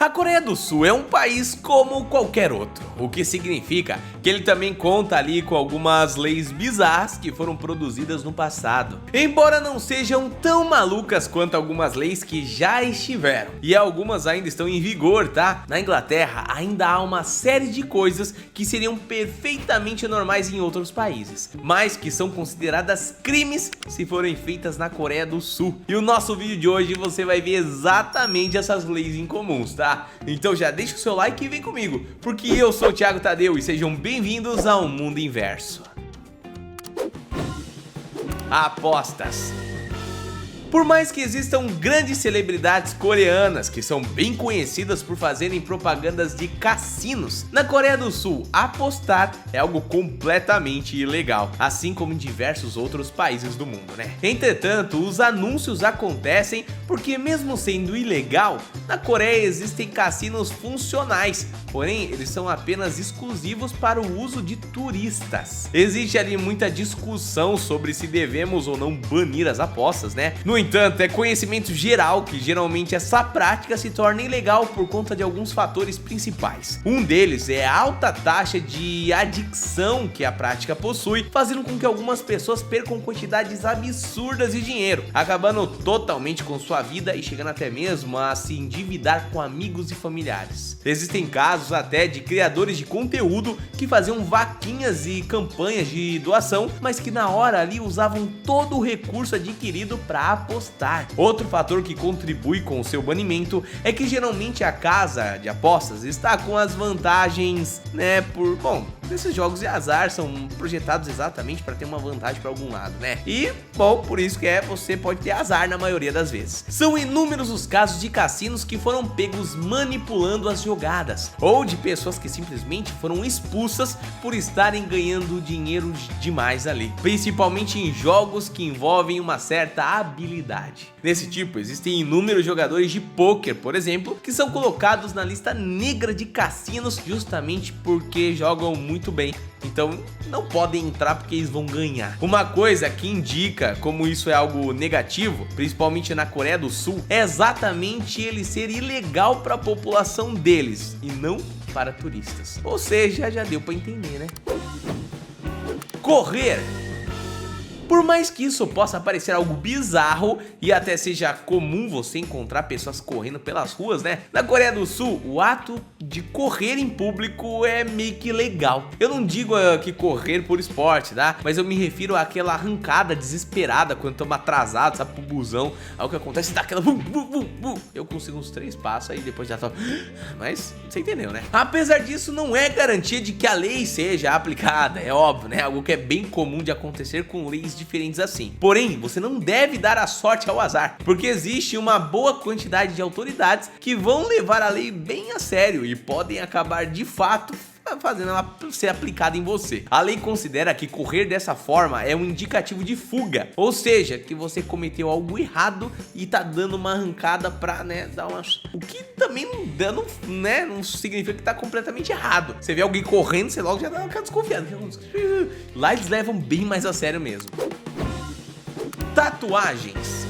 A Coreia do Sul é um país como qualquer outro, o que significa que ele também conta ali com algumas leis bizarras que foram produzidas no passado. Embora não sejam tão malucas quanto algumas leis que já estiveram, e algumas ainda estão em vigor, tá? Na Inglaterra ainda há uma série de coisas que seriam perfeitamente normais em outros países, mas que são consideradas crimes se forem feitas na Coreia do Sul. E o nosso vídeo de hoje você vai ver exatamente essas leis incomuns, tá? Então já deixa o seu like e vem comigo, porque eu sou o Thiago Tadeu e sejam bem-vindos ao Mundo Inverso. Apostas. Por mais que existam grandes celebridades coreanas que são bem conhecidas por fazerem propagandas de cassinos, na Coreia do Sul apostar é algo completamente ilegal, assim como em diversos outros países do mundo, né? Entretanto, os anúncios acontecem porque, mesmo sendo ilegal, na Coreia existem cassinos funcionais, porém eles são apenas exclusivos para o uso de turistas. Existe ali muita discussão sobre se devemos ou não banir as apostas, né? No entanto, é conhecimento geral que geralmente essa prática se torna ilegal por conta de alguns fatores principais. Um deles é a alta taxa de adicção que a prática possui, fazendo com que algumas pessoas percam quantidades absurdas de dinheiro, acabando totalmente com sua vida e chegando até mesmo a se endividar com amigos e familiares. Existem casos até de criadores de conteúdo que faziam vaquinhas e campanhas de doação, mas que na hora ali usavam todo o recurso adquirido para apostar. Outro fator que contribui com o seu banimento é que geralmente a casa de apostas está com as vantagens, né, esses jogos de azar são projetados exatamente para ter uma vantagem para algum lado, né? E, por isso que você pode ter azar na maioria das vezes. São inúmeros os casos de cassinos que foram pegos manipulando as jogadas, ou de pessoas que simplesmente foram expulsas por estarem ganhando dinheiro demais ali, principalmente em jogos que envolvem uma certa habilidade. Nesse tipo, existem inúmeros jogadores de pôquer, por exemplo, que são colocados na lista negra de cassinos justamente porque jogam muito bem. Então não podem entrar porque eles vão ganhar. Uma coisa que indica como isso é algo negativo, principalmente na Coreia do Sul, é exatamente ele ser ilegal para a população deles e não para turistas. Ou seja, já deu para entender, né? Correr. Por mais que isso possa parecer algo bizarro e até seja comum você encontrar pessoas correndo pelas ruas, né? Na Coreia do Sul, o ato de correr em público é meio que legal. Eu não digo que correr por esporte, tá? Mas eu me refiro àquela arrancada desesperada quando estamos atrasados, sabe, pro busão. Aí o que acontece, dá aquela... Eu consigo uns 3 passos aí depois já tô... Mas você entendeu, né? Apesar disso, não é garantia de que a lei seja aplicada, é óbvio, né? Algo que é bem comum de acontecer com leis diferentes assim. Porém, você não deve dar a sorte ao azar, porque existe uma boa quantidade de autoridades que vão levar a lei bem a sério e podem acabar de fato fazendo ela ser aplicada em você. A lei considera que correr dessa forma é um indicativo de fuga, ou seja, que você cometeu algo errado e tá dando uma arrancada pra, né, dar uma... O que também não significa que tá completamente errado. Você vê alguém correndo, você logo já dá uma desconfiada. Lá eles levam bem mais a sério mesmo. Tatuagens.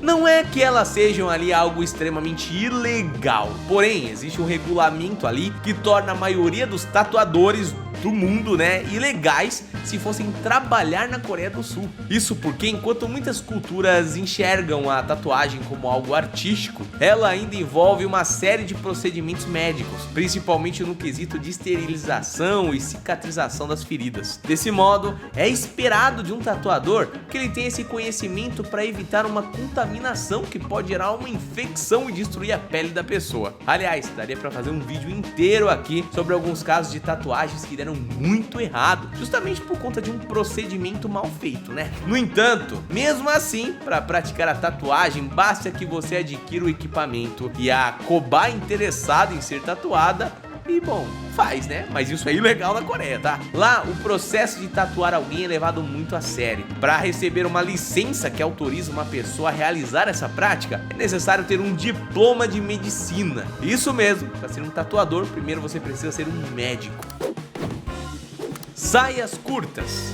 Não é que elas sejam ali algo extremamente ilegal, porém existe um regulamento ali que torna a maioria dos tatuadores do mundo, né, ilegais se fossem trabalhar na Coreia do Sul. Isso porque enquanto muitas culturas enxergam a tatuagem como algo artístico, ela ainda envolve uma série de procedimentos médicos, principalmente no quesito de esterilização e cicatrização das feridas. Desse modo, é esperado de um tatuador que ele tenha esse conhecimento para evitar uma contaminação que pode gerar uma infecção e destruir a pele da pessoa. Aliás, daria para fazer um vídeo inteiro aqui sobre alguns casos de tatuagens que deram muito errado, justamente por conta de um procedimento mal feito, né? No entanto, mesmo assim, para praticar a tatuagem, basta que você adquira o equipamento e a cobaia interessada em ser tatuada e, faz, né? Mas isso é ilegal na Coreia, tá? Lá, o processo de tatuar alguém é levado muito a sério. Para receber uma licença que autoriza uma pessoa a realizar essa prática, é necessário ter um diploma de medicina. Isso mesmo, para ser um tatuador, primeiro você precisa ser um médico. Saias curtas.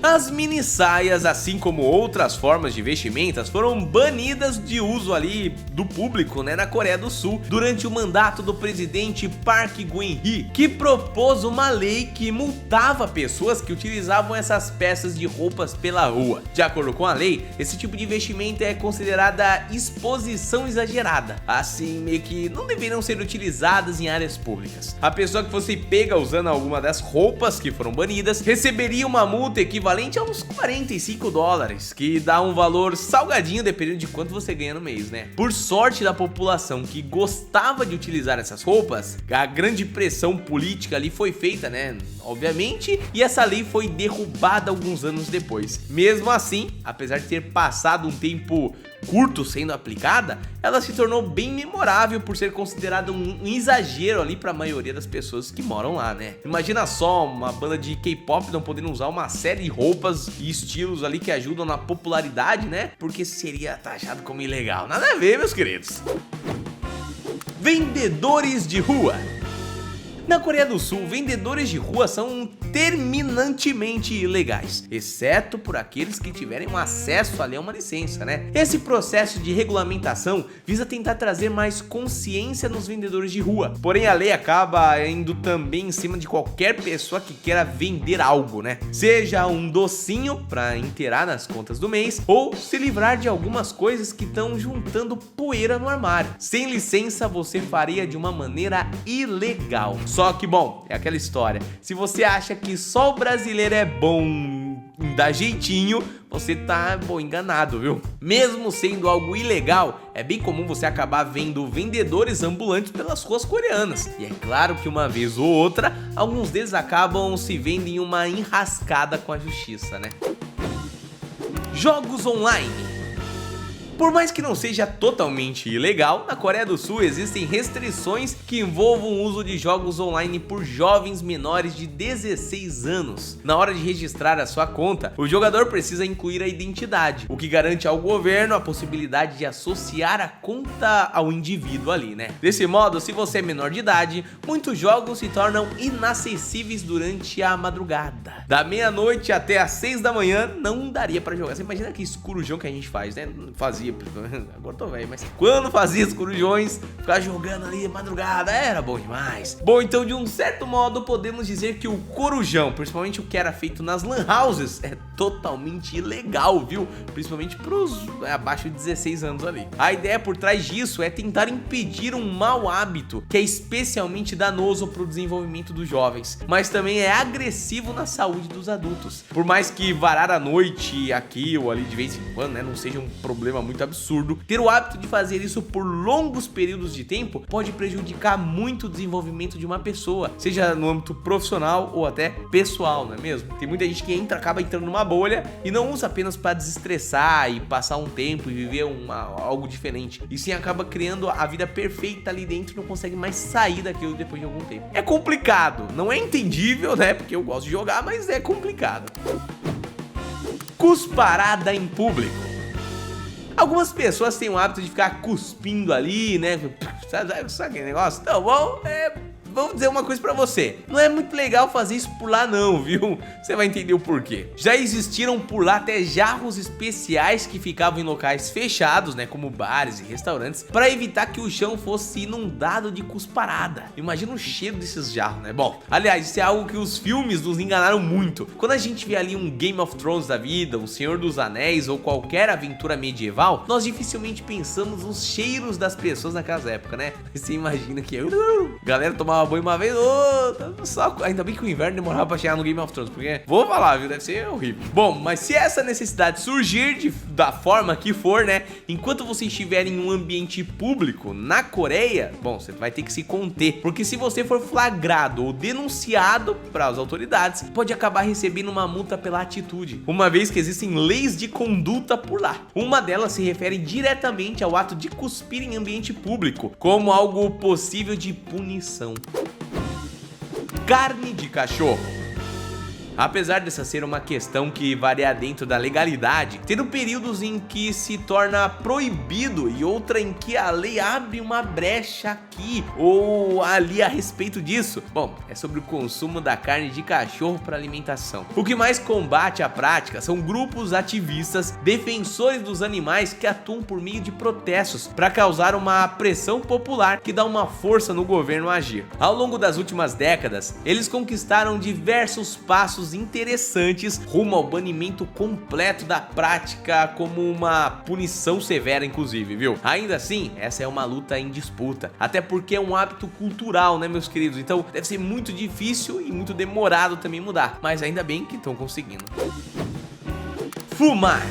As mini saias, assim como outras formas de vestimentas, foram banidas de uso ali do público, né, na Coreia do Sul, durante o mandato do presidente Park Geun-hye, que propôs uma lei que multava pessoas que utilizavam essas peças de roupas pela rua. De acordo com a lei, esse tipo de vestimenta é considerada exposição exagerada, assim meio que não deveriam ser utilizadas em áreas públicas. A pessoa que fosse pega usando alguma das roupas que foram banidas receberia uma multa equivalente a uns $45, que dá um valor salgadinho dependendo de quanto você ganha no mês, né? Por sorte da população que gostava de utilizar essas roupas, a grande pressão política ali foi feita, né? Obviamente, e essa lei foi derrubada alguns anos depois. Mesmo assim, apesar de ter passado um tempo curto sendo aplicada, ela se tornou bem memorável por ser considerada um exagero ali para a maioria das pessoas que moram lá, né? Imagina só uma banda de K-pop não podendo usar uma série de roupas e estilos ali que ajudam na popularidade, né? Porque seria taxado como ilegal. Nada a ver, meus queridos. Vendedores de rua. Na Coreia do Sul, vendedores de rua são terminantemente ilegais, exceto por aqueles que tiverem um acesso ali a uma licença, né? Esse processo de regulamentação visa tentar trazer mais consciência nos vendedores de rua, porém a lei acaba indo também em cima de qualquer pessoa que queira vender algo, né? Seja um docinho para inteirar nas contas do mês, ou se livrar de algumas coisas que estão juntando poeira no armário. Sem licença, você faria de uma maneira ilegal. Só que, bom, é aquela história. Se você acha que só o brasileiro é bom em dar jeitinho, você tá, bom, enganado, viu? Mesmo sendo algo ilegal, é bem comum você acabar vendo vendedores ambulantes pelas ruas coreanas. E é claro que uma vez ou outra, alguns deles acabam se vendo em uma enrascada com a justiça, né? Jogos online. Por mais que não seja totalmente ilegal, na Coreia do Sul existem restrições que envolvam o uso de jogos online por jovens menores de 16 anos. Na hora de registrar a sua conta, o jogador precisa incluir a identidade, o que garante ao governo a possibilidade de associar a conta ao indivíduo ali, né? Desse modo, se você é menor de idade, muitos jogos se tornam inacessíveis durante a madrugada. Da meia-noite até às 6 da manhã não daria pra jogar. Você imagina que escurujão que a gente faz, né? Fazia. Agora tô velho, mas quando fazia os corujões, ficar jogando ali madrugada, era bom demais. Bom, então de um certo modo podemos dizer que o corujão, principalmente o que era feito nas lan houses, é totalmente ilegal, viu? Principalmente pros abaixo de 16 anos ali. A ideia por trás disso é tentar impedir um mau hábito que é especialmente danoso pro desenvolvimento dos jovens, mas também é agressivo na saúde dos adultos. Por mais que varar a noite aqui ou ali de vez em quando, né, não seja um problema muito absurdo, ter o hábito de fazer isso por longos períodos de tempo pode prejudicar muito o desenvolvimento de uma pessoa, seja no âmbito profissional ou até pessoal, não é mesmo? Tem muita gente que acaba entrando numa bolha e não usa apenas para desestressar e passar um tempo e viver algo diferente, e sim acaba criando a vida perfeita ali dentro e não consegue mais sair daquilo depois de algum tempo. É complicado, não é entendível, né? Porque eu gosto de jogar, mas é complicado. Cusparada em público. Algumas pessoas têm o hábito de ficar cuspindo ali, né? Sabe aquele negócio? Então, bom, vamos dizer uma coisa pra você. Não é muito legal fazer isso por lá não, viu? Você vai entender o porquê. Já existiram por lá até jarros especiais que ficavam em locais fechados, né? Como bares e restaurantes, pra evitar que o chão fosse inundado de cusparada. Imagina o cheiro desses jarros, né? Bom, aliás, isso é algo que os filmes nos enganaram muito. Quando a gente vê ali um Game of Thrones da vida, um Senhor dos Anéis ou qualquer aventura medieval, nós dificilmente pensamos nos cheiros das pessoas naquelas épocas, né? Você imagina que galera tomava banho uma vez, só ainda bem que o inverno demorava pra chegar no Game of Thrones, porque, vou falar, viu, deve ser horrível. Bom, mas se essa necessidade surgir da forma que for, né, enquanto você estiver em um ambiente público na Coreia, bom, você vai ter que se conter, porque se você for flagrado ou denunciado para as autoridades, pode acabar recebendo uma multa pela atitude, uma vez que existem leis de conduta por lá. Uma delas se refere diretamente ao ato de cuspir em ambiente público, como algo possível de punição. Carne de cachorro. Apesar dessa ser uma questão que varia dentro da legalidade, tendo períodos em que se torna proibido e outra em que a lei abre uma brecha aqui ou ali a respeito disso. Bom, é sobre o consumo da carne de cachorro para alimentação. O que mais combate a prática são grupos ativistas, defensores dos animais que atuam por meio de protestos para causar uma pressão popular que dá uma força no governo a agir. Ao longo das últimas décadas, eles conquistaram diversos passos interessantes rumo ao banimento completo da prática como uma punição severa, inclusive, viu? Ainda assim, essa é uma luta em disputa, até porque é um hábito cultural, né, meus queridos? Então deve ser muito difícil e muito demorado também mudar, mas ainda bem que estão conseguindo. Fumar.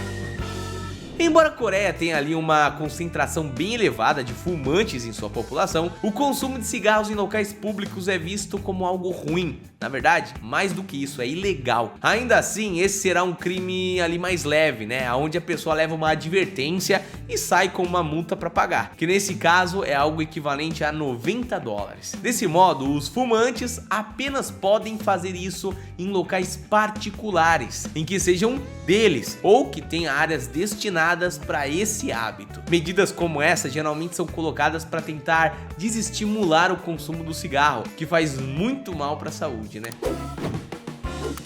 Embora a Coreia tenha ali uma concentração bem elevada de fumantes em sua população, o consumo de cigarros em locais públicos é visto como algo ruim. Na verdade, mais do que isso, é ilegal. Ainda assim, esse será um crime ali mais leve, né? Onde a pessoa leva uma advertência e sai com uma multa para pagar, que nesse caso é algo equivalente a $90. Desse modo, os fumantes apenas podem fazer isso em locais particulares, em que sejam deles, ou que tenha áreas destinadas para esse hábito. Medidas como essa geralmente são colocadas para tentar desestimular o consumo do cigarro, que faz muito mal para a saúde, né?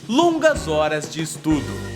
Longas horas de estudo.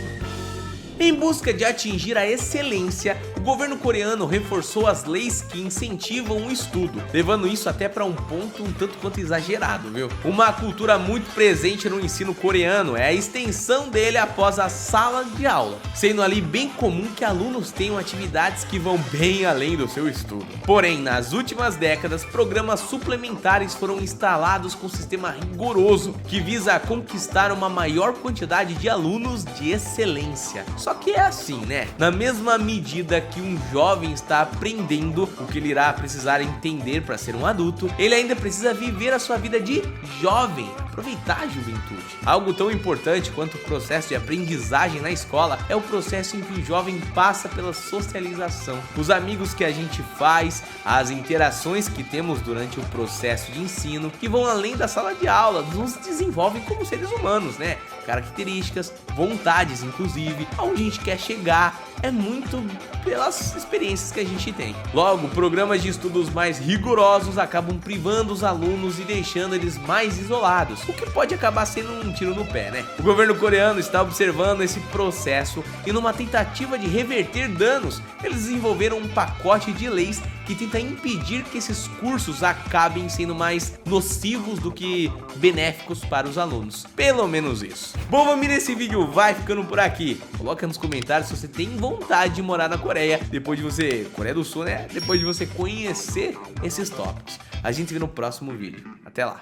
Em busca de atingir a excelência, o governo coreano reforçou as leis que incentivam o estudo, levando isso até para um ponto um tanto quanto exagerado, viu? Uma cultura muito presente no ensino coreano é a extensão dele após a sala de aula, sendo ali bem comum que alunos tenham atividades que vão bem além do seu estudo. Porém, nas últimas décadas, programas suplementares foram instalados com um sistema rigoroso que visa conquistar uma maior quantidade de alunos de excelência. Só que é assim, né? Na mesma medida que um jovem está aprendendo o que ele irá precisar entender para ser um adulto, ele ainda precisa viver a sua vida de jovem, aproveitar a juventude. Algo tão importante quanto o processo de aprendizagem na escola é o processo em que o jovem passa pela socialização. Os amigos que a gente faz, as interações que temos durante o processo de ensino, que vão além da sala de aula, nos desenvolvem como seres humanos, né? Características, vontades, inclusive, aonde a gente quer chegar, é muito pelas experiências que a gente tem. Logo, programas de estudos mais rigorosos acabam privando os alunos e deixando eles mais isolados, o que pode acabar sendo um tiro no pé, né? O governo coreano está observando esse processo e, numa tentativa de reverter danos, eles desenvolveram um pacote de leis que tenta impedir que esses cursos acabem sendo mais nocivos do que benéficos para os alunos. Pelo menos isso. Bom, família, esse vídeo vai ficando por aqui. Coloca nos comentários se você tem vontade de morar na Coreia, depois de você... Coreia do Sul, né? Depois de você conhecer esses tópicos. A gente se vê no próximo vídeo. Até lá.